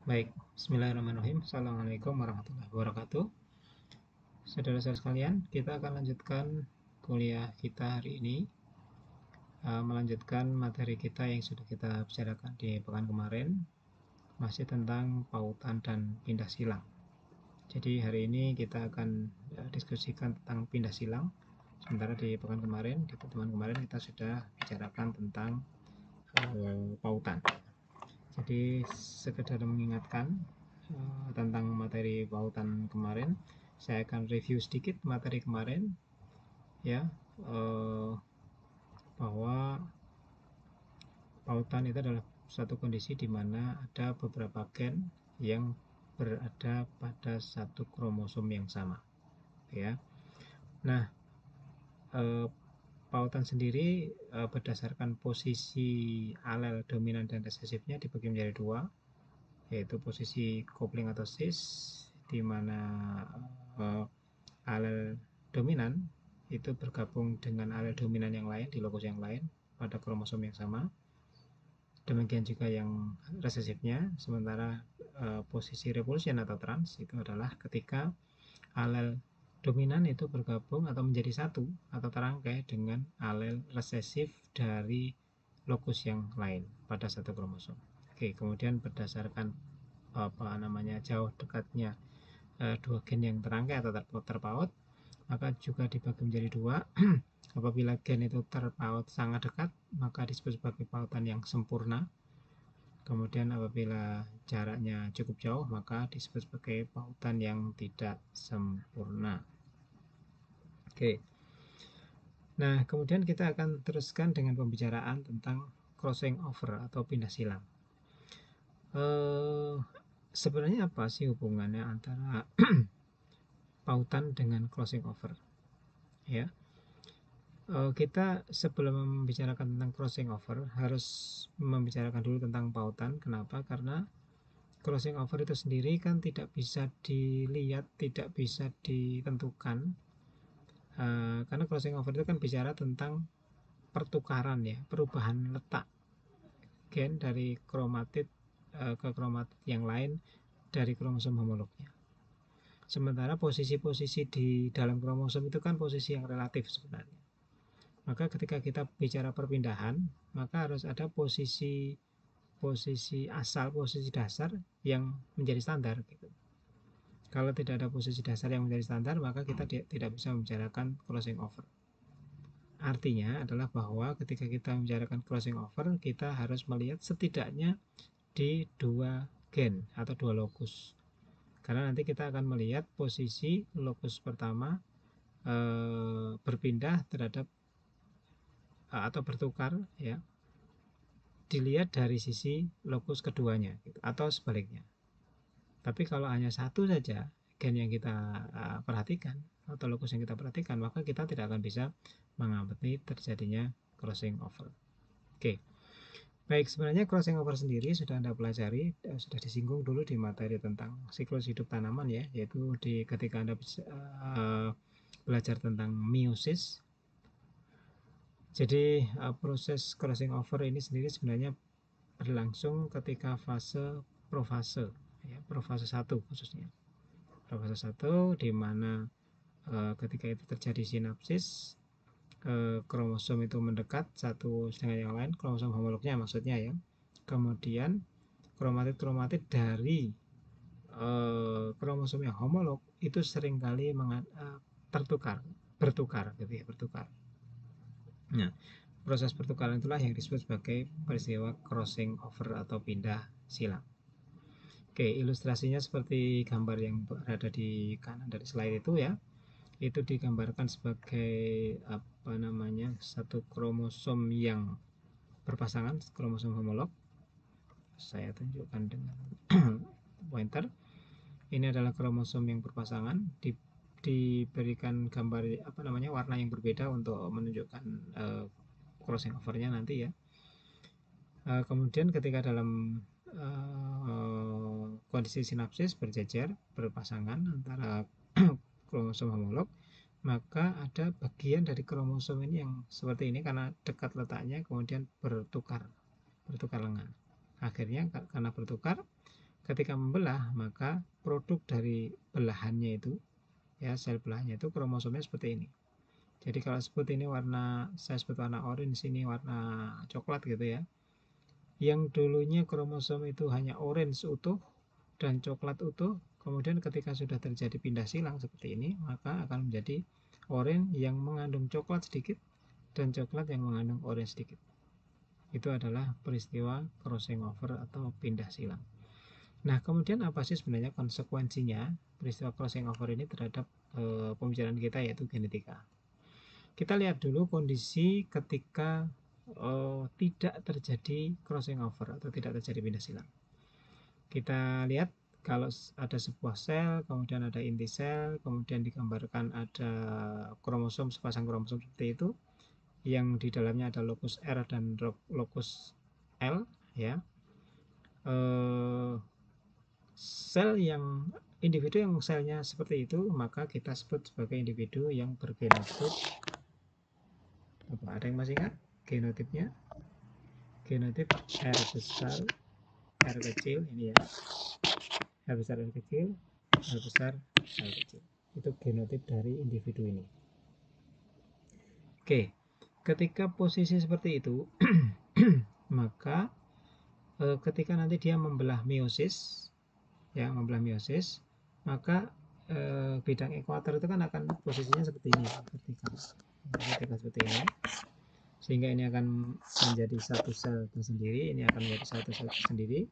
Baik, bismillahirrahmanirrahim. Assalamualaikum warahmatullahi wabarakatuh. Saudara-saudara sekalian, kita akan lanjutkan kuliah kita hari ini, melanjutkan materi kita yang sudah kita bicarakan di pekan kemarin, masih tentang pautan dan pindah silang. Jadi hari ini kita akan diskusikan tentang pindah silang. Sementara di pekan kemarin, di pertemuan kemarin kita sudah bicarakan tentang pautan. Jadi sekedar mengingatkan tentang materi pautan kemarin, saya akan review sedikit materi kemarin ya, bahwa pautan itu adalah suatu kondisi di mana ada beberapa gen yang berada pada satu kromosom yang sama ya. Nah, pautan sendiri berdasarkan posisi alel dominan dan resesifnya dibagi menjadi dua, yaitu posisi coupling atau cis, di mana alel dominan itu bergabung dengan alel dominan yang lain di lokus yang lain pada kromosom yang sama. Demikian juga yang resesifnya. Sementara posisi repulsion atau trans itu adalah ketika alel dominan itu bergabung atau menjadi satu atau terangkai dengan alel resesif dari lokus yang lain pada satu kromosom. Oke, kemudian berdasarkan jauh dekatnya dua gen yang terangkai atau terpaut, maka juga dibagi menjadi dua. Apabila gen itu terpaut sangat dekat, maka disebut sebagai pautan yang sempurna. Kemudian apabila jaraknya cukup jauh, maka disebut sebagai pautan yang tidak sempurna. Oke. Nah, kemudian kita akan teruskan dengan pembicaraan tentang crossing over atau pindah silang. Sebenarnya apa sih hubungannya antara pautan dengan crossing over? Ya, kita sebelum membicarakan tentang crossing over harus membicarakan dulu tentang pautan. Kenapa? Karena crossing over itu sendiri kan tidak bisa dilihat, tidak bisa ditentukan, karena crossing over itu kan bicara tentang pertukaran ya, perubahan letak gen dari kromatid ke kromatid yang lain dari kromosom homolognya. Sementara posisi-posisi di dalam kromosom itu kan posisi yang relatif sebenarnya. Maka ketika kita bicara perpindahan, maka harus ada posisi asal, posisi dasar yang menjadi standar gitu. Kalau tidak ada posisi dasar yang menjadi standar, maka kita tidak bisa membicarakan crossing over. Artinya adalah bahwa ketika kita membicarakan crossing over, kita harus melihat setidaknya di dua gen atau dua lokus. Karena nanti kita akan melihat posisi lokus pertama berpindah terhadap atau bertukar ya, dilihat dari sisi lokus keduanya gitu, atau sebaliknya. Tapi kalau hanya satu saja gen yang kita perhatikan atau lokus yang kita perhatikan, maka kita tidak akan bisa mengamati terjadinya crossing over. Oke, baik, sebenarnya crossing over sendiri sudah Anda pelajari, sudah disinggung dulu di materi tentang siklus hidup tanaman ya, yaitu ketika Anda belajar tentang meiosis. Jadi proses crossing over ini sendiri sebenarnya berlangsung ketika fase profase ya, profase 1 khususnya. Profase 1 di mana ketika itu terjadi sinapsis, kromosom itu mendekat satu dengan yang lain, kromosom homolognya maksudnya ya. Kemudian kromatid-kromatid dari kromosom yang homolog itu seringkali bertukar gitu ya, bertukar. Nah, proses pertukaran itulah yang disebut sebagai peristiwa crossing over atau pindah silang. Oke, ilustrasinya seperti gambar yang berada di kanan dari slide itu ya. Itu digambarkan sebagai satu kromosom yang berpasangan, kromosom homolog. Saya tunjukkan dengan pointer. Ini adalah kromosom yang berpasangan, diberikan gambar warna yang berbeda untuk menunjukkan crossing overnya nanti ya. Kemudian ketika dalam kondisi sinapsis berjejer berpasangan antara kromosom homolog, maka ada bagian dari kromosom ini yang seperti ini karena dekat letaknya kemudian bertukar lengan. Akhirnya karena bertukar, ketika membelah, maka produk dari belahannya itu, ya sel belahannya itu kromosomnya seperti ini. Jadi kalau sebut ini warna, saya sebut warna orange, ini warna coklat gitu ya. Yang dulunya kromosom itu hanya orange utuh dan coklat utuh, kemudian ketika sudah terjadi pindah silang seperti ini, maka akan menjadi orange yang mengandung coklat sedikit dan coklat yang mengandung orange sedikit. Itu adalah peristiwa crossing over atau pindah silang. Nah, kemudian apa sih sebenarnya konsekuensinya peristiwa crossing over ini terhadap pembicaraan kita, yaitu genetika. Kita lihat dulu kondisi ketika tidak terjadi crossing over atau tidak terjadi pindah silang. Kita lihat kalau ada sebuah sel, kemudian ada inti sel, kemudian digambarkan ada kromosom, sepasang kromosom seperti itu, yang di dalamnya ada lokus R dan lokus L, ya. Sel yang individu yang selnya seperti itu, maka kita sebut sebagai individu yang bergenotip. Ada yang masih ingat genotipnya? Genotip R besar, R kecil, ini ya. R besar, R kecil, R besar, R kecil. Itu genotip dari individu ini. Oke, ketika posisi seperti itu, maka ketika nanti dia membelah meiosis, ya membelah meiosis, maka bidang ekuator itu kan akan posisinya seperti ini, vertikal seperti ini, sehingga ini akan menjadi satu sel tersendiri, ini akan menjadi satu sel tersendiri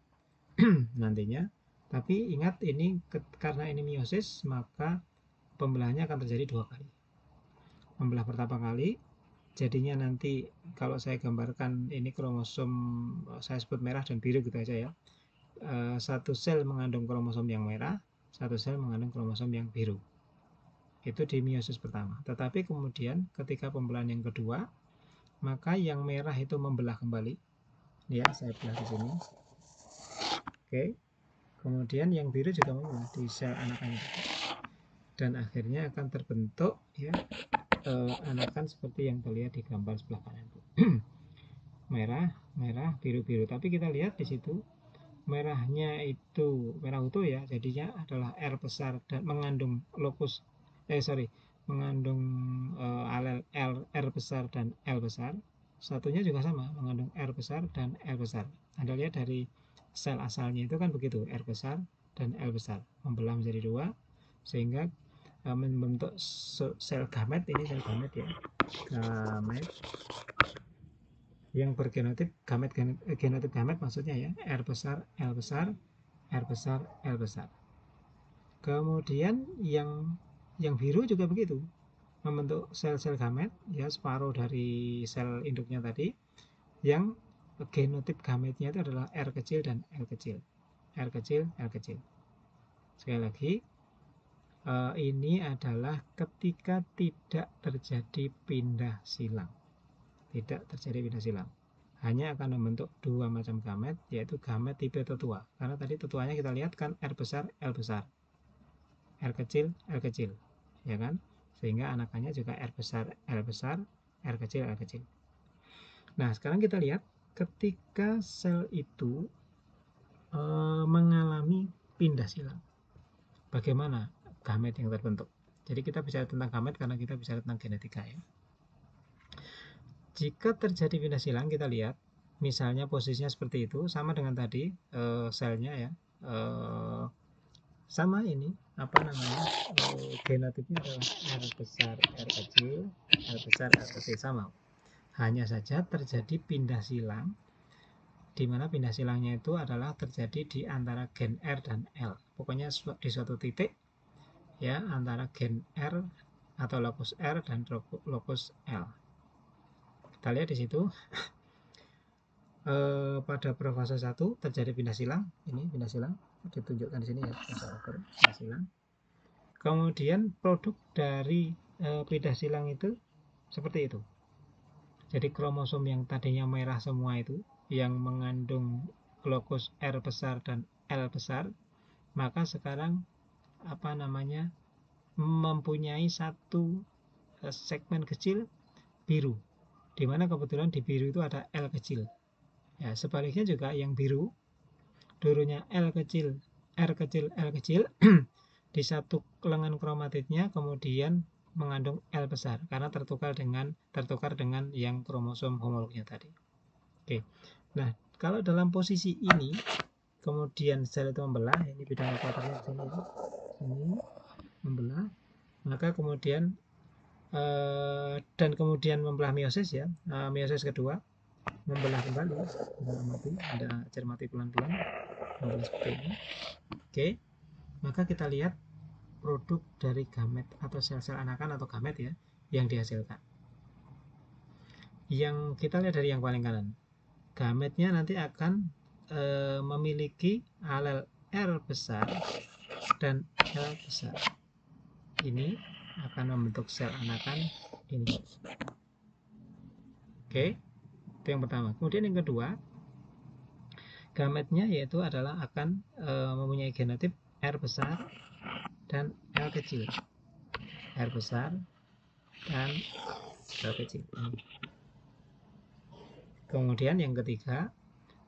nantinya. Tapi ingat, ini karena ini meiosis, maka pembelahannya akan terjadi dua kali. Membelah pertama kali, jadinya nanti kalau saya gambarkan ini kromosom, saya sebut merah dan biru gitu aja ya. Satu sel mengandung kromosom yang merah, satu sel mengandung kromosom yang biru. Itu di meiosis pertama. Tetapi kemudian ketika pembelahan yang kedua, maka yang merah itu membelah kembali. Ya, saya belah di sini. Oke. Kemudian yang biru juga membelah di sel anakan. Dan akhirnya akan terbentuk ya anakan seperti yang terlihat di gambar sebelah kanan. Merah, merah, biru, biru. Tapi kita lihat di situ merahnya itu merah utuh ya, jadinya adalah R besar dan mengandung lokus mengandung alel R besar dan L besar. Satunya juga sama, mengandung R besar dan L besar. Anda lihat dari sel asalnya itu kan begitu, R besar dan L besar membelah menjadi dua, sehingga membentuk sel gamet. Ini sel gamet ya, gamet yang bergenotip genotip gamet maksudnya ya, R besar, L besar, R besar, L besar. Kemudian yang biru juga begitu, membentuk sel-sel gamet ya, separuh dari sel induknya tadi, yang genotip gametnya itu adalah R kecil dan L kecil, R kecil, L kecil. Sekali lagi, ini adalah ketika tidak terjadi pindah silang. Tidak terjadi pindah silang, hanya akan membentuk dua macam gamet, yaitu gamet tipe tetua. Karena tadi tetuanya kita lihat kan R besar, L besar, R kecil, L kecil, ya kan? Sehingga anakannya juga R besar, L besar, R kecil, L kecil. Nah, sekarang kita lihat ketika sel itu mengalami pindah silang, bagaimana gamet yang terbentuk. Jadi kita bicara tentang gamet karena kita bicara tentang genetika ya. Jika terjadi pindah silang, kita lihat misalnya posisinya seperti itu, sama dengan tadi selnya ya, sama ini genotipnya adalah R besar, R kecil, R besar, R kecil, sama. Hanya saja terjadi pindah silang, di mana pindah silangnya itu adalah terjadi di antara gen R dan L. Pokoknya di suatu titik ya, antara gen R atau lokus R dan lokus L. Kita lihat di situ pada profase 1 terjadi pindah silang. Ini pindah silang ditunjukkan di sini ya, pindah silang. Kemudian produk dari pindah silang itu seperti itu. Jadi kromosom yang tadinya merah semua itu, yang mengandung lokus R besar dan L besar, maka sekarang mempunyai satu segmen kecil biru, dimana kebetulan di biru itu ada L kecil. Ya, sebaliknya juga yang biru dulunya L kecil, R kecil, L kecil di satu lengan kromatidnya kemudian mengandung L besar karena tertukar dengan yang kromosom homolognya tadi. Oke. Nah, kalau dalam posisi ini kemudian sel itu membelah, ini bidang ekuatornya di sini, membelah, maka kemudian dan kemudian membelah meiosis ya, meiosis kedua membelah kembali, Anda cermati pelan-pelan membelah seperti ini. Oke, maka kita lihat produk dari gamet atau sel-sel anakan atau gamet ya yang dihasilkan. Yang kita lihat dari yang paling kanan, gametnya nanti akan memiliki alel R besar dan L besar. Ini akan membentuk sel anakan ini. Oke, itu yang pertama. Kemudian yang kedua, gametnya yaitu adalah akan mempunyai genotip R besar dan L kecil. R besar dan L kecil. Kemudian yang ketiga,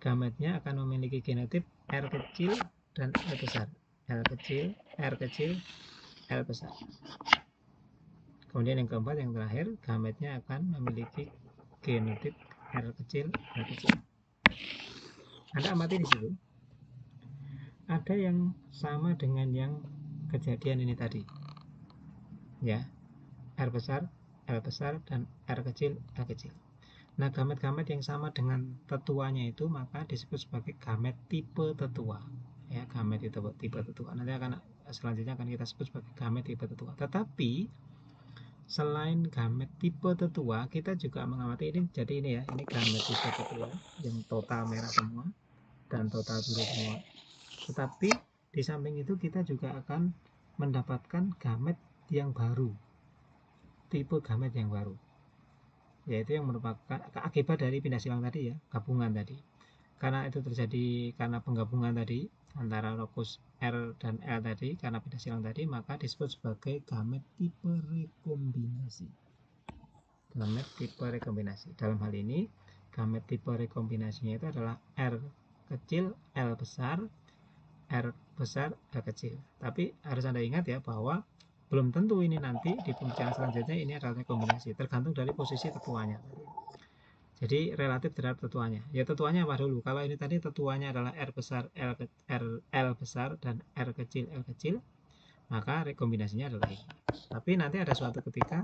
gametnya akan memiliki genotip R kecil dan L besar. L kecil, R kecil, L besar. Kemudian yang keempat, yang terakhir, gametnya akan memiliki genotip R kecil, L kecil. Anda amati di situ. Ada yang sama dengan yang kejadian ini tadi. Ya, R besar, L besar, dan R kecil, L kecil. Nah, gamet-gamet yang sama dengan tetuanya itu maka disebut sebagai gamet tipe tetua. Ya, gamet itu tipe tetua. Nanti selanjutnya akan kita sebut sebagai gamet tipe tetua. Tetapi selain gamet tipe tetua, kita juga mengamati ini. Jadi ini ya, ini gamet tipe tetua yang total merah semua dan total biru semua. Tetapi di samping itu kita juga akan mendapatkan gamet yang baru, tipe gamet yang baru, yaitu yang merupakan akibat dari pindah silang tadi ya, gabungan tadi. Karena itu terjadi karena penggabungan tadi antara lokus R dan L tadi, karena pindah silang tadi, maka disebut sebagai gamet tipe rekombinasi. Gamet tipe rekombinasi. Dalam hal ini, gamet tipe rekombinasinya itu adalah R kecil, L besar, R besar, L kecil. Tapi harus Anda ingat ya bahwa belum tentu ini nanti di pembicaraan selanjutnya ini adalah rekombinasi, tergantung dari posisi tetuanya. Jadi relatif terhadap tetuanya. Ya tetuanya apa dulu? Kalau ini tadi tetuanya adalah R besar, L besar, dan R kecil, L kecil, maka rekombinasinya adalah ini. Tapi nanti ada suatu ketika,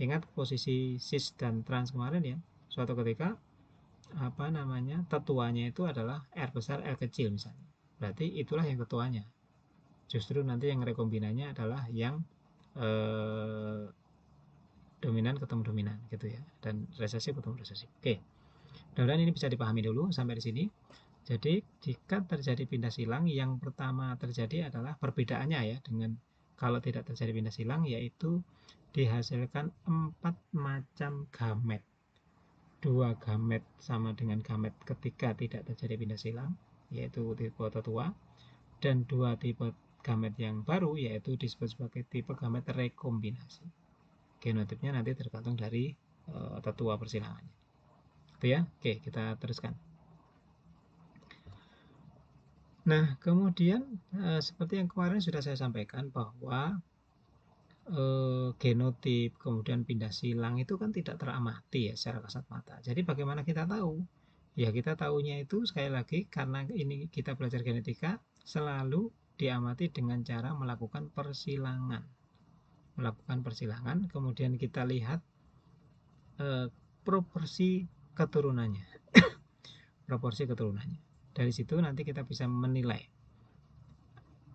ingat posisi cis dan trans kemarin ya, suatu ketika tetuanya itu adalah R besar, L kecil misalnya. Berarti itulah yang tetuanya. Justru nanti yang rekombinannya adalah yang dominan ketemu dominan gitu ya, dan resesif ketemu resesif. Oke. Mudah-mudahan ini bisa dipahami dulu sampai di sini. Jadi jika terjadi pindah silang, yang pertama terjadi adalah perbedaannya ya dengan kalau tidak terjadi pindah silang, yaitu dihasilkan 4 macam gamet. 2 gamet sama dengan gamet ketika tidak terjadi pindah silang, yaitu tipe tetua, dan 2 tipe gamet yang baru, yaitu disebut sebagai tipe gamet rekombinasi. Genotipnya nanti tergantung dari tetua persilangannya. Itu ya. Oke, kita teruskan. Nah, kemudian seperti yang kemarin sudah saya sampaikan bahwa genotip kemudian pindah silang itu kan tidak teramati ya secara kasat mata. Jadi bagaimana kita tahu? Ya kita tahunya itu sekali lagi karena ini kita belajar genetika selalu diamati dengan cara melakukan persilangan. Melakukan persilangan, kemudian kita lihat proporsi keturunannya. Proporsi keturunannya. Dari situ nanti kita bisa menilai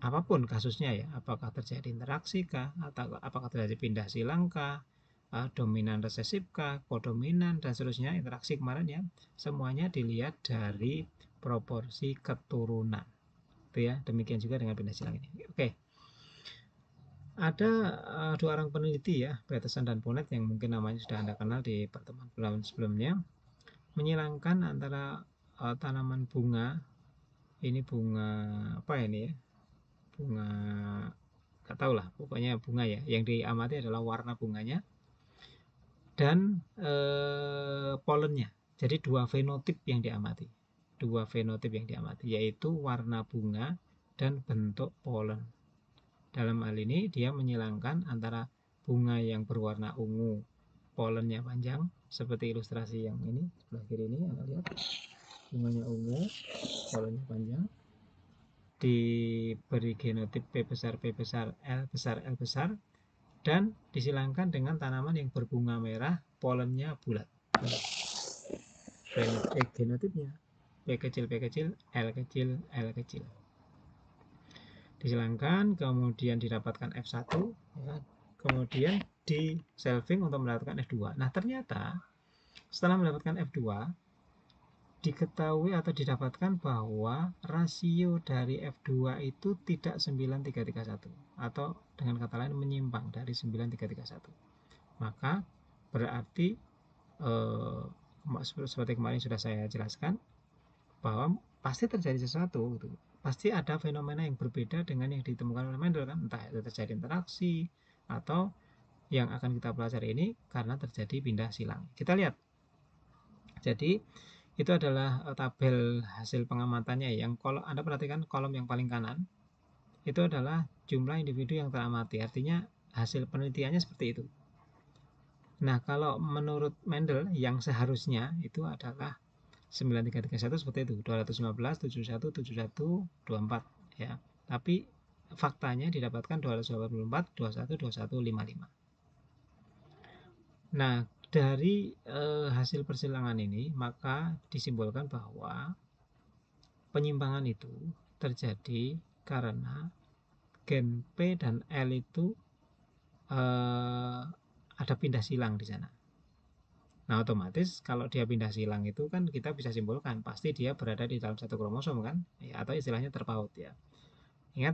apapun kasusnya ya, apakah terjadi interaksi kah, atau apakah terjadi pindah silang kah, dominan resesif kah, kodominan dan seterusnya, interaksi kemarin ya, semuanya dilihat dari proporsi keturunan. Itu ya, demikian juga dengan pindah silang ini. Oke. Ada 2 orang peneliti ya, Peterson dan Punnett, yang mungkin namanya sudah Anda kenal di pertemuan sebelumnya, menyilangkan antara tanaman bunga, ini bunga apa ini ya, bunga nggak tahu lah, pokoknya bunga ya, yang diamati adalah warna bunganya dan polennya. Jadi 2 fenotip yang diamati. dua fenotip yang diamati, yaitu warna bunga dan bentuk polen. Dalam hal ini dia menyilangkan antara bunga yang berwarna ungu, polennya panjang, seperti ilustrasi yang ini sebelah kiri ini, Anda lihat bunganya ungu, polennya panjang, diberi genotip P besar, P besar, L besar, L besar, dan disilangkan dengan tanaman yang berbunga merah, polennya bulat. Genotipnya P kecil, P kecil, L kecil, L kecil. Disilangkan, kemudian didapatkan F1, ya, kemudian di selfing untuk mendapatkan F2. Nah, ternyata setelah mendapatkan F2, diketahui atau didapatkan bahwa rasio dari F2 itu tidak 9331, atau dengan kata lain menyimpang dari 9331. Maka berarti seperti kemarin sudah saya jelaskan bahwa pasti terjadi sesuatu gitu. Pasti ada fenomena yang berbeda dengan yang ditemukan oleh Mendel kan, entah itu terjadi interaksi atau yang akan kita pelajari ini karena terjadi pindah silang. Kita lihat. Jadi itu adalah tabel hasil pengamatannya yang kalau Anda perhatikan kolom yang paling kanan itu adalah jumlah individu yang teramati, artinya hasil penelitiannya seperti itu. Nah, kalau menurut Mendel yang seharusnya itu adalah 9331 seperti itu, 215, 71, 71, 24 ya. Tapi faktanya didapatkan 284, 21, 21, 55. Nah, dari hasil persilangan ini maka disimpulkan bahwa penyimpangan itu terjadi karena gen P dan L itu ada pindah silang di sana. Nah, otomatis kalau dia pindah silang itu kan kita bisa simpulkan pasti dia berada di dalam satu kromosom kan, ya, atau istilahnya terpaut ya. Ingat,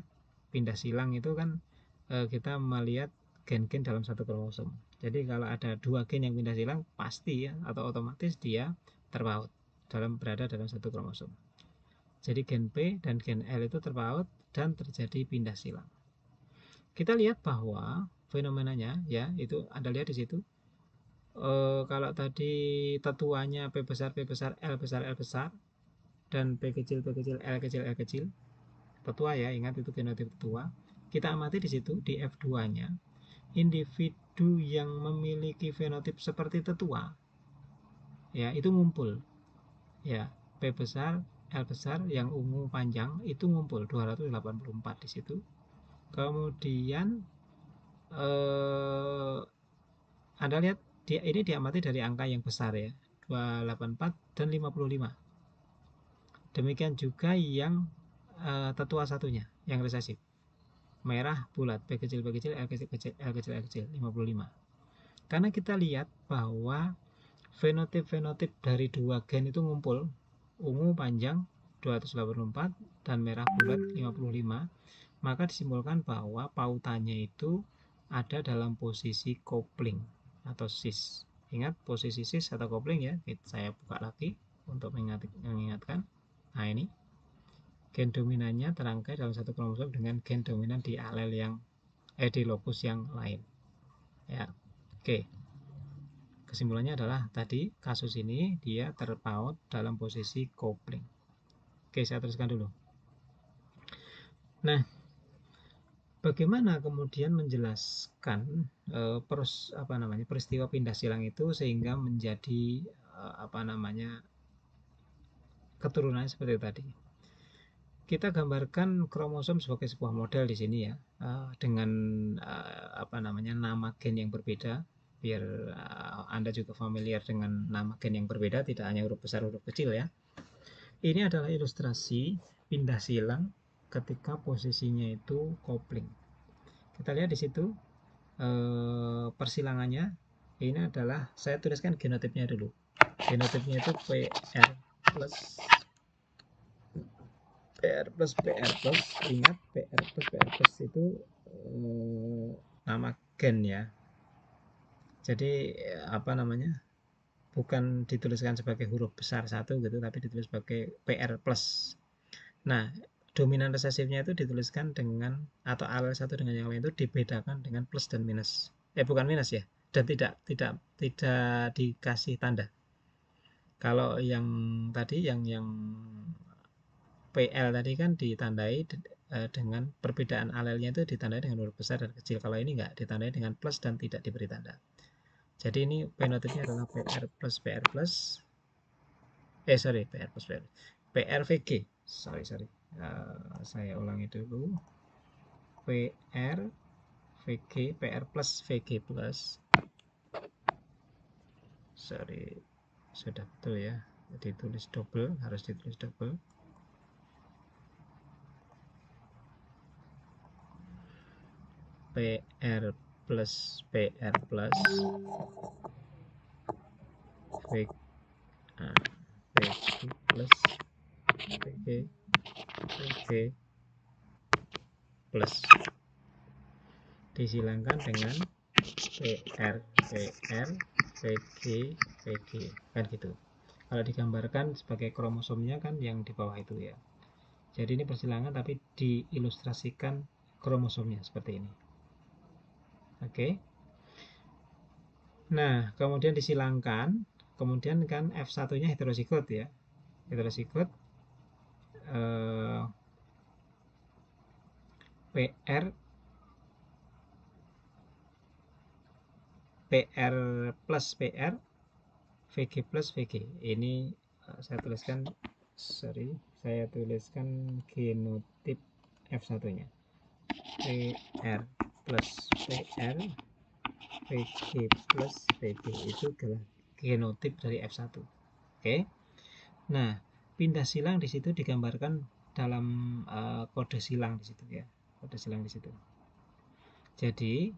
pindah silang itu kan kita melihat gen-gen dalam satu kromosom. Jadi kalau ada dua gen yang pindah silang pasti ya, atau otomatis dia terpaut berada dalam satu kromosom. Jadi gen P dan gen L itu terpaut dan terjadi pindah silang. Kita lihat bahwa fenomenanya ya itu Anda lihat di situ. Kalau tadi tetuanya P besar, P besar, L besar, L besar, dan P kecil, P kecil, L kecil, L kecil, tetua ya, ingat itu genotip tetua. Kita amati di situ di F2-nya, individu yang memiliki fenotip seperti tetua, ya itu ngumpul, ya P besar, L besar yang ungu panjang itu ngumpul 284 di situ. Kemudian Anda lihat ini diamati dari angka yang besar ya, 284 dan 55. Demikian juga yang tetua satunya, yang resesif. Merah bulat, P kecil, P kecil, L kecil, L kecil, L kecil, 55. Karena kita lihat bahwa fenotip-fenotip dari dua gen itu ngumpul, ungu panjang 284 dan merah bulat 55, maka disimpulkan bahwa pautannya itu ada dalam posisi coupling atau cis. Ingat posisi cis atau coupling ya, saya buka lagi untuk mengingatkan. Nah ini gen dominannya terangkai dalam satu kromosom dengan gen dominan di alel yang di lokus yang lain. Ya, oke. Kesimpulannya adalah tadi kasus ini dia terpaut dalam posisi coupling. Oke, saya teruskan dulu. Nah, bagaimana kemudian menjelaskan peristiwa pindah silang itu sehingga menjadi keturunannya seperti tadi. Kita gambarkan kromosom sebagai sebuah model di sini ya, dengan nama gen yang berbeda, biar Anda juga familiar dengan nama gen yang berbeda, tidak hanya huruf besar huruf kecil ya. Ini adalah ilustrasi pindah silang ketika posisinya itu coupling. Kita lihat di situ persilangannya. Ini adalah saya tuliskan genotipnya dulu. Genotipnya itu PR plus. Ingat PR plus itu nama gen ya. Jadi bukan dituliskan sebagai huruf besar satu gitu, tapi ditulis sebagai PR plus. Nah, dominan resesifnya itu dituliskan dengan atau alel satu dengan yang lain itu dibedakan dengan plus dan minus. Bukan minus ya, dan tidak dikasih tanda. Kalau yang tadi yang PL tadi kan ditandai dengan perbedaan alelnya itu ditandai dengan huruf besar dan kecil. Kalau ini enggak, ditandai dengan plus dan tidak diberi tanda. Jadi ini penotipnya adalah PR plus PR plus PR plus PR PRVG. Sorry. Saya ulangi dulu. PR VG PR plus VG plus. Sorry, sudah betul ya. Ditulis double, harus ditulis double. PR plus PR plus VG plus VG plus disilangkan dengan PR VG kan gitu. Kalau digambarkan sebagai kromosomnya kan yang di bawah itu ya. Jadi ini persilangan tapi diilustrasikan kromosomnya seperti ini. Oke. Nah, kemudian disilangkan, kemudian kan F1-nya heterozigot ya. Heterozigot PR plus PR VG plus VG. Ini saya tuliskan genotip F1-nya. PR plus PR VG plus VG itu adalah genotip dari F1. Oke. Nah, pindah silang di situ digambarkan dalam kode silang di situ ya. Kode silang di situ. Jadi,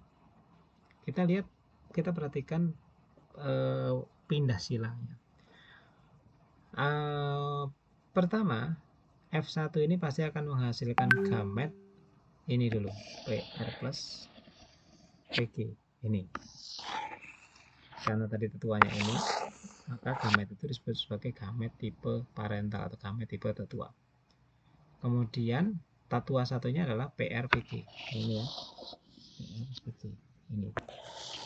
kita perhatikan pindah silangnya. Pertama, F1 ini pasti akan menghasilkan gamet ini dulu, PR plus VG ini. Karena tadi tetuanya ini, maka gamet itu disebut sebagai gamet tipe parental atau gamet tipe tetua. Kemudian tetua satunya adalah PRVG ini ya, PRVG ini.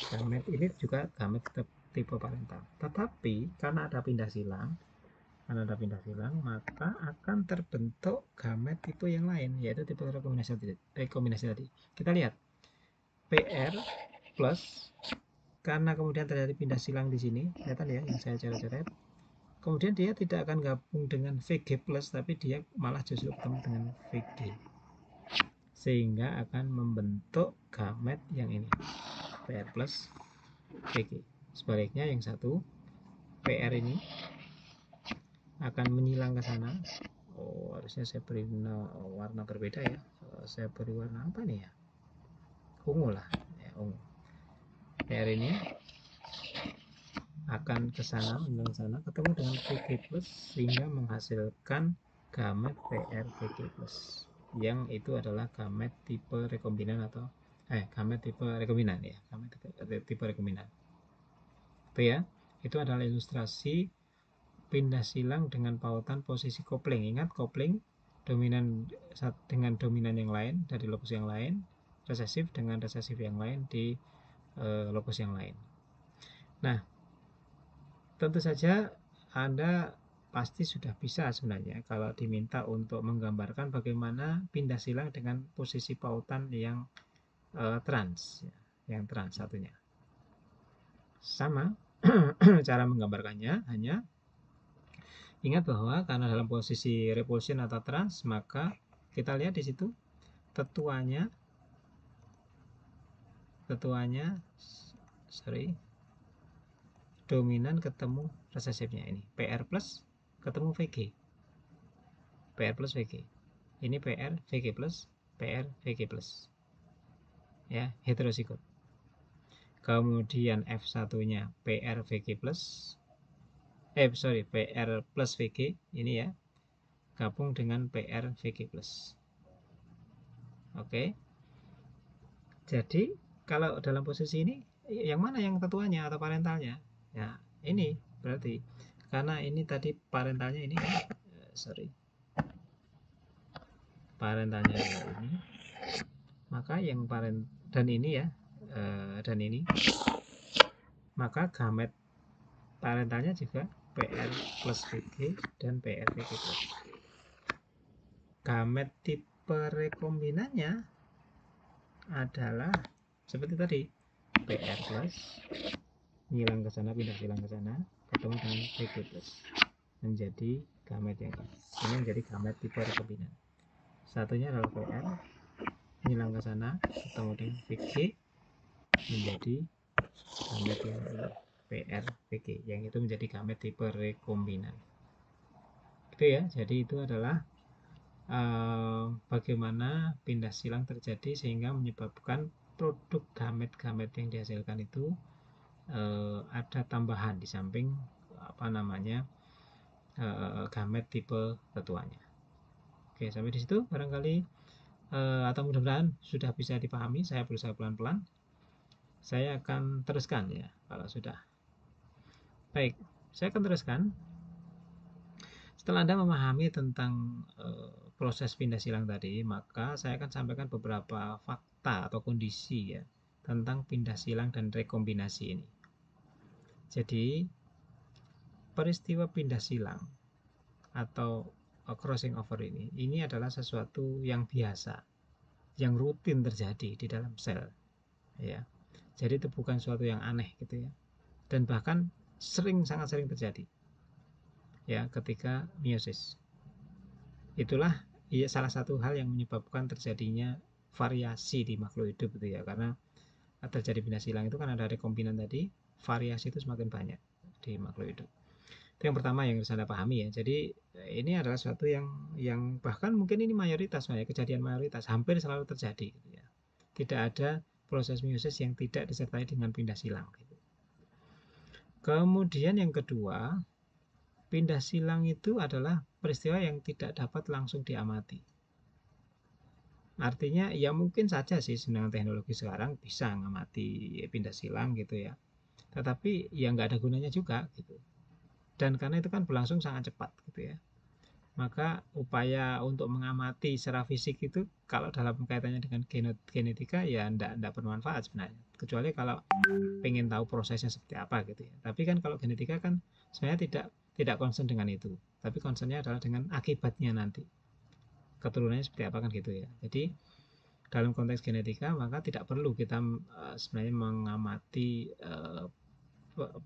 Gamet ini juga gamet tipe parental. Tetapi karena ada pindah silang, maka akan terbentuk gamet tipe yang lain, yaitu tipe rekombinasi tadi. Kita lihat PR plus, karena kemudian terjadi pindah silang di sini, kelihatan ya yang saya coret-coret. Kemudian dia tidak akan gabung dengan VG plus, tapi dia malah justru ketemu dengan VG, sehingga akan membentuk gamet yang ini, PR plus VG. Sebaliknya yang satu, PR ini akan menyilang ke sana. Harusnya saya beri warna berbeda ya. Saya beri warna apa nih ya? Ungu lah ya, ungu. PR ini akan ke sana, menyilang sana, ketemu dengan VG plus, sehingga menghasilkan gamet PR VG plus, yang itu adalah gamet tipe rekombinan atau gamet tipe rekombinan ya, gamet tipe rekombinan. Itu ya, itu adalah ilustrasi pindah silang dengan pautan posisi kopling. Ingat, kopling dominan dengan dominan yang lain dari lokus yang lain, resesif dengan resesif yang lain di lokus yang lain. Nah, tentu saja Anda pasti sudah bisa sebenarnya kalau diminta untuk menggambarkan bagaimana pindah silang dengan posisi pautan yang trans, yang trans satunya. Sama cara menggambarkannya, hanya ingat bahwa karena dalam posisi repulsion atau trans, maka kita lihat di situ tetuanya dominan ketemu resesifnya ini, PR plus ketemu VG, PR plus VG, ini PR VG plus, PR VG plus ya, heterozigot. Kemudian F1 nya PR VG plus, PR plus VG ini ya, gabung dengan PR VG plus. Oke. Jadi kalau dalam posisi ini, yang mana yang tetuanya atau parentalnya? Ya, ini berarti karena ini tadi parentalnya ini, parentalnya ini, maka yang parent dan ini ya, dan ini, maka gamet parentalnya juga PR plus VG dan PR VG plus. Gamet tipe rekombinannya adalah seperti tadi, PR plus, ngilang ke sana, pindah silang ke sana, ketemu dengan VG plus, menjadi gamet yang ini menjadi gamet tipe rekombinan. Satunya adalah PR, ngilang ke sana, ketemu dengan VG, menjadi gamet yang ini, PR VG, yang itu menjadi gamet tipe rekombinan. Itu ya, jadi itu adalah bagaimana pindah silang terjadi sehingga menyebabkan produk gamet-gamet yang dihasilkan itu ada tambahan di samping gamet tipe tetuanya. Oke, sampai di situ barangkali atau mudah-mudahan sudah bisa dipahami. Saya berusaha pelan-pelan. Saya akan teruskan ya kalau sudah. Baik, saya akan teruskan. Setelah Anda memahami tentang proses pindah silang tadi, maka saya akan sampaikan beberapa fakta atau kondisi ya tentang pindah silang dan rekombinasi ini. Jadi, peristiwa pindah silang atau crossing over ini adalah sesuatu yang biasa, yang rutin terjadi di dalam sel. Ya. Jadi itu bukan sesuatu yang aneh gitu ya. Dan bahkan sangat sering terjadi. Ya, ketika meiosis. Itulah salah satu hal yang menyebabkan terjadinya variasi di makhluk hidup gitu ya, karena terjadi pindah silang itu kan ada rekombinan tadi, variasi itu semakin banyak di makhluk hidup. Itu yang pertama yang harus Anda pahami ya. Jadi ini adalah sesuatu yang bahkan mungkin ini mayoritas ya, kejadian mayoritas, hampir selalu terjadi gitu ya. Tidak ada proses meiosis yang tidak disertai dengan pindah silang gitu. Kemudian yang kedua, pindah silang itu adalah peristiwa yang tidak dapat langsung diamati. Artinya ya mungkin saja sih dengan teknologi sekarang bisa mengamati pindah silang gitu ya. Tetapi ya nggak ada gunanya juga gitu. Dan karena itu kan berlangsung sangat cepat gitu ya. Maka upaya untuk mengamati secara fisik itu kalau dalam kaitannya dengan genetika ya enggak bermanfaat sebenarnya. Kecuali kalau pengen tahu prosesnya seperti apa gitu ya. Tapi kan kalau genetika kan sebenarnya tidak concern dengan itu. Tapi concernnya adalah dengan akibatnya nanti. Keturunannya seperti apa kan gitu ya. Jadi dalam konteks genetika maka tidak perlu kita sebenarnya mengamati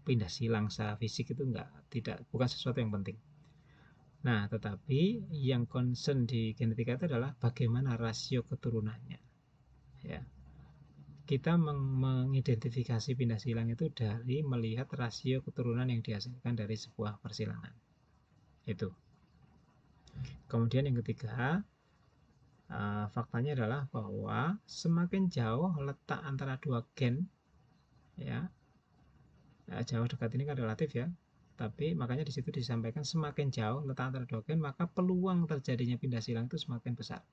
pindah silang secara fisik itu bukan sesuatu yang penting. Nah, tetapi yang concern di genetika itu adalah bagaimana rasio keturunannya. Ya. Kita mengidentifikasi pindah silang itu dari melihat rasio keturunan yang dihasilkan dari sebuah persilangan. Itu. Kemudian yang ketiga, faktanya adalah bahwa semakin jauh letak antara dua gen, ya, jauh dekat ini kan relatif ya, tapi makanya di situ disampaikan semakin jauh letak antara dua gen, maka peluang terjadinya pindah silang itu semakin besar.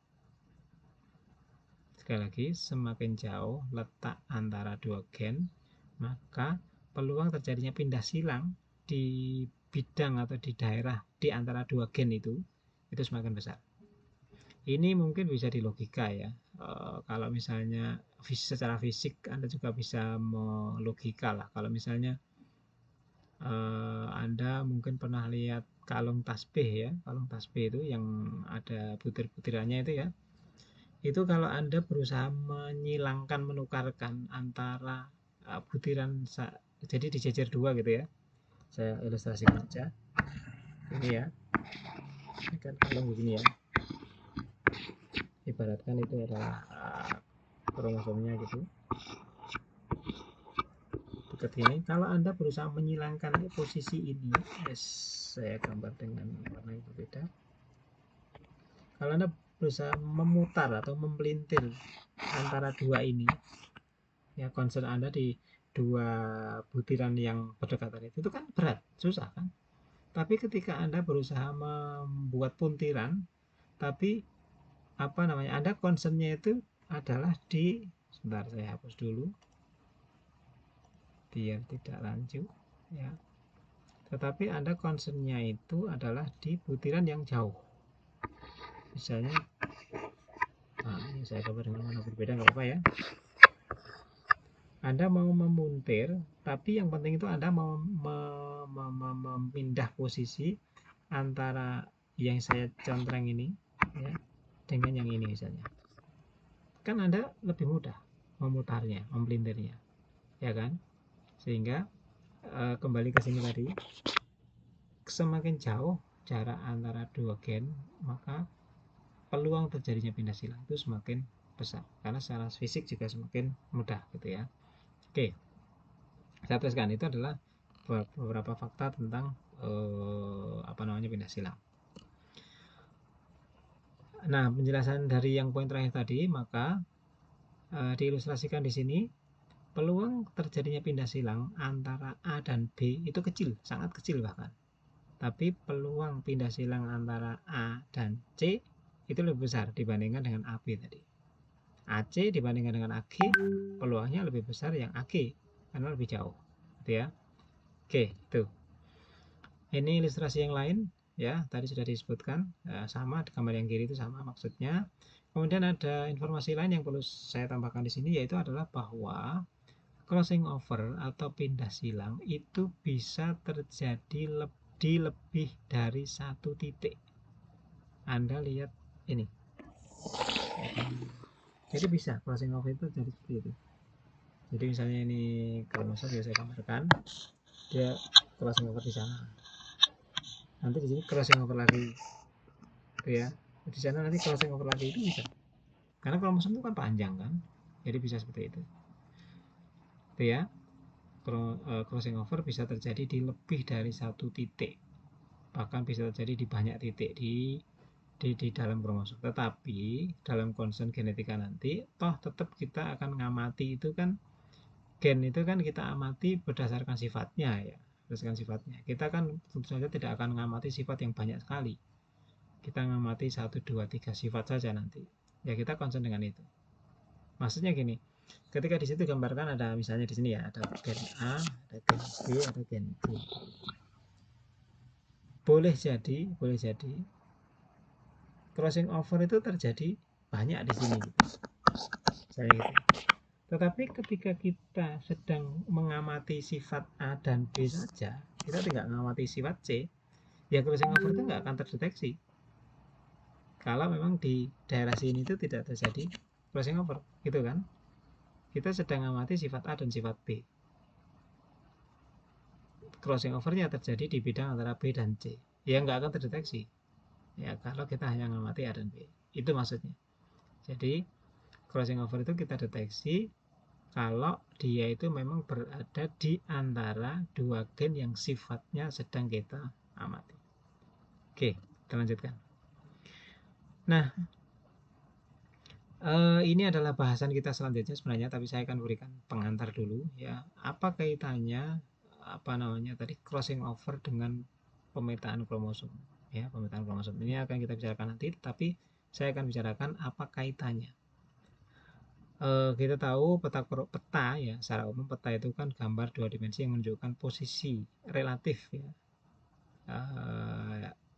Sekali lagi, semakin jauh letak antara dua gen, maka peluang terjadinya pindah silang di bidang atau di daerah di antara dua gen itu semakin besar. Ini mungkin bisa dilogika ya. Kalau misalnya secara fisik Anda juga bisa melogika lah. Kalau misalnya Anda mungkin pernah lihat kalung tasbih ya, kalung tasbih itu yang ada butir-butirannya itu ya. Itu kalau Anda berusaha menukarkan antara butiran, jadi dijejer dua gitu ya. Saya ilustrasikan saja. Ini ya. Ini kan kalung begini ya. Ibaratkan itu adalah kromosomnya gitu. Dekat ini. Kalau Anda berusaha menyilangkan posisi ini, saya gambar dengan warna yang berbeda. Kalau Anda berusaha memutar atau memelintir antara dua ini, ya concern Anda di dua butiran yang berdekatan itu kan berat, susah kan. Tapi ketika Anda berusaha membuat puntiran, tapi Anda concernnya itu adalah sebentar saya hapus dulu biar tidak rancu ya. Tetapi Anda concernnya itu adalah di butiran yang jauh. Misalnya ini saya gambar dengan warna berbeda, nggak apa-apa ya. Anda mau memuntir, tapi yang penting itu Anda mau memindah posisi antara yang saya contreng ini ya dengan yang ini misalnya, kan Anda lebih mudah memutarnya, memelintirnya, ya kan? Sehingga kembali ke sini tadi, semakin jauh jarak antara dua gen, maka peluang terjadinya pindah silang itu semakin besar, karena secara fisik juga semakin mudah gitu ya. Oke, saya teruskan, itu adalah beberapa fakta tentang pindah silang. Nah, penjelasan dari yang poin terakhir tadi, maka diilustrasikan di sini, peluang terjadinya pindah silang antara A dan B itu kecil, sangat kecil bahkan. Tapi peluang pindah silang antara A dan C itu lebih besar dibandingkan dengan AB tadi. AC dibandingkan dengan AG, peluangnya lebih besar yang AG karena lebih jauh, gitu ya. Oke, itu. Ini ilustrasi yang lain ya, tadi sudah disebutkan, sama gambar yang kiri itu sama maksudnya. Kemudian ada informasi lain yang perlu saya tambahkan di sini, yaitu adalah bahwa crossing over atau pindah silang itu bisa terjadi di lebih dari satu titik. Anda lihat ini. Jadi bisa crossing over itu jadi seperti itu. Jadi misalnya ini kromosom ya saya gambarkan, dia crossing over di sana. Nanti di sini crossing over lagi, gitu ya. Di sana nanti crossing over lagi, itu bisa. Karena kromosom itu kan panjang kan, jadi bisa seperti itu. Itu ya. Crossing over bisa terjadi di lebih dari satu titik, bahkan bisa terjadi di banyak titik di dalam kromosom. Tetapi dalam concern genetika nanti, toh tetap kita akan ngamati itu kan, gen itu kan kita amati berdasarkan sifatnya ya, berdasarkan sifatnya. Kita kan tentu saja tidak akan ngamati sifat yang banyak sekali. Kita ngamati 1, 2, 3 sifat saja nanti. Ya kita concern dengan itu. Maksudnya gini, ketika di situ gambarkan ada misalnya di sini ya, ada gen A, ada gen B, ada gen C. Boleh jadi crossing over itu terjadi banyak di sini gitu. Saya gitu. Tetapi ketika kita sedang mengamati sifat A dan B saja, kita tidak mengamati sifat C, ya crossing over itu nggak akan terdeteksi. Kalau memang di daerah sini itu tidak terjadi crossing over, gitu kan? Kita sedang mengamati sifat A dan sifat B. Crossing overnya terjadi di bidang antara B dan C, ya nggak akan terdeteksi. Ya kalau kita hanya mengamati A dan B, itu maksudnya. Jadi crossing over itu kita deteksi kalau dia itu memang berada di antara dua gen yang sifatnya sedang kita amati. Oke, kita lanjutkan. Nah, ini adalah bahasan kita selanjutnya sebenarnya, tapi saya akan berikan pengantar dulu ya. Apa kaitannya tadi crossing over dengan pemetaan kromosom ya, pemetaan kromosom. Ini akan kita bicarakan nanti, tapi saya akan bicarakan apa kaitannya. Kita tahu peta ya, secara umum peta itu kan gambar dua dimensi yang menunjukkan posisi relatif ya,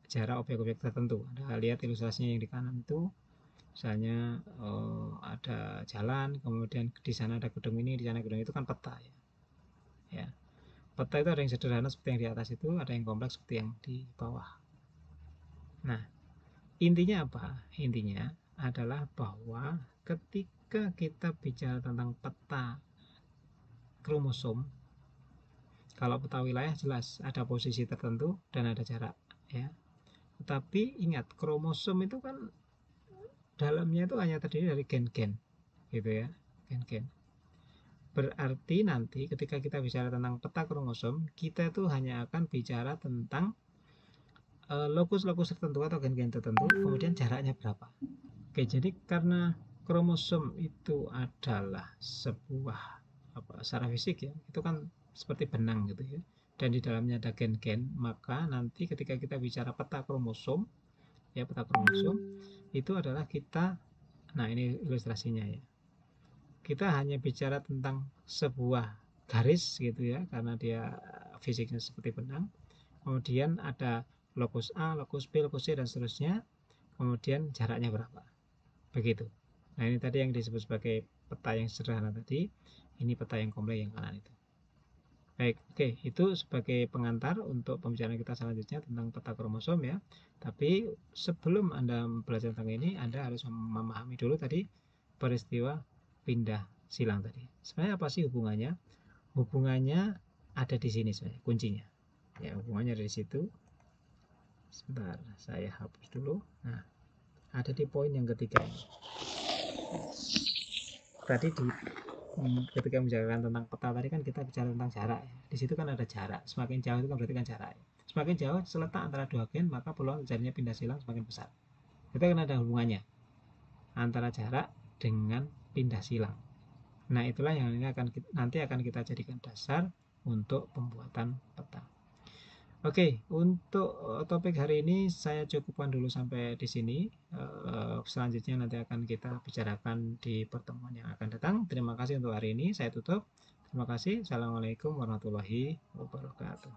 jarak objek-objek tertentu. Anda lihat ilustrasinya yang di kanan itu, misalnya ada jalan, kemudian di sana ada gedung ini, di sana gedung itu, kan peta ya. Ya, peta itu ada yang sederhana seperti yang di atas itu, ada yang kompleks seperti yang di bawah. Nah, intinya apa? Intinya adalah bahwa ketika kita bicara tentang peta kromosom, kalau peta wilayah jelas ada posisi tertentu dan ada jarak ya. Tetapi ingat, kromosom itu kan dalamnya itu hanya terdiri dari gen-gen gitu ya, gen-gen. Berarti nanti ketika kita bicara tentang peta kromosom, kita itu hanya akan bicara tentang lokus-lokus tertentu atau gen-gen tertentu, kemudian jaraknya berapa. Oke, jadi karena kromosom itu adalah sebuah secara fisik ya, itu kan seperti benang gitu ya, dan di dalamnya ada gen-gen, maka nanti ketika kita bicara peta kromosom ya, peta kromosom itu adalah kita, nah ini ilustrasinya ya, kita hanya bicara tentang sebuah garis gitu ya, karena dia fisiknya seperti benang, kemudian ada lokus A, lokus B, lokus C dan seterusnya, kemudian jaraknya berapa, begitu. Nah ini tadi yang disebut sebagai peta yang sederhana tadi, ini peta yang kompleks yang kanan itu. Baik, oke, itu sebagai pengantar untuk pembicaraan kita selanjutnya tentang peta kromosom ya. Tapi sebelum Anda belajar tentang ini, Anda harus memahami dulu tadi peristiwa pindah silang tadi. Sebenarnya apa sih hubungannya? Hubungannya ada di sini sebenarnya, kuncinya. Ya, hubungannya ada di situ. Sebentar, saya hapus dulu. Nah, ada di poin yang ketiga ini. Tadi ketika membicarakan tentang peta tadi kan kita bicara tentang jarak ya. Di situ kan ada jarak. Semakin jauh itu kan berarti kan jarak ya. Semakin jauh seletak antara dua gen, maka peluang terjadinya pindah silang semakin besar. Itu kan ada hubungannya antara jarak dengan pindah silang. Nah, itulah yang nanti akan kita jadikan dasar untuk pembuatan peta. Oke, untuk topik hari ini saya cukupkan dulu sampai di sini. Selanjutnya nanti akan kita bicarakan di pertemuan yang akan datang. Terima kasih untuk hari ini. Saya tutup. Terima kasih. Assalamualaikum warahmatullahi wabarakatuh.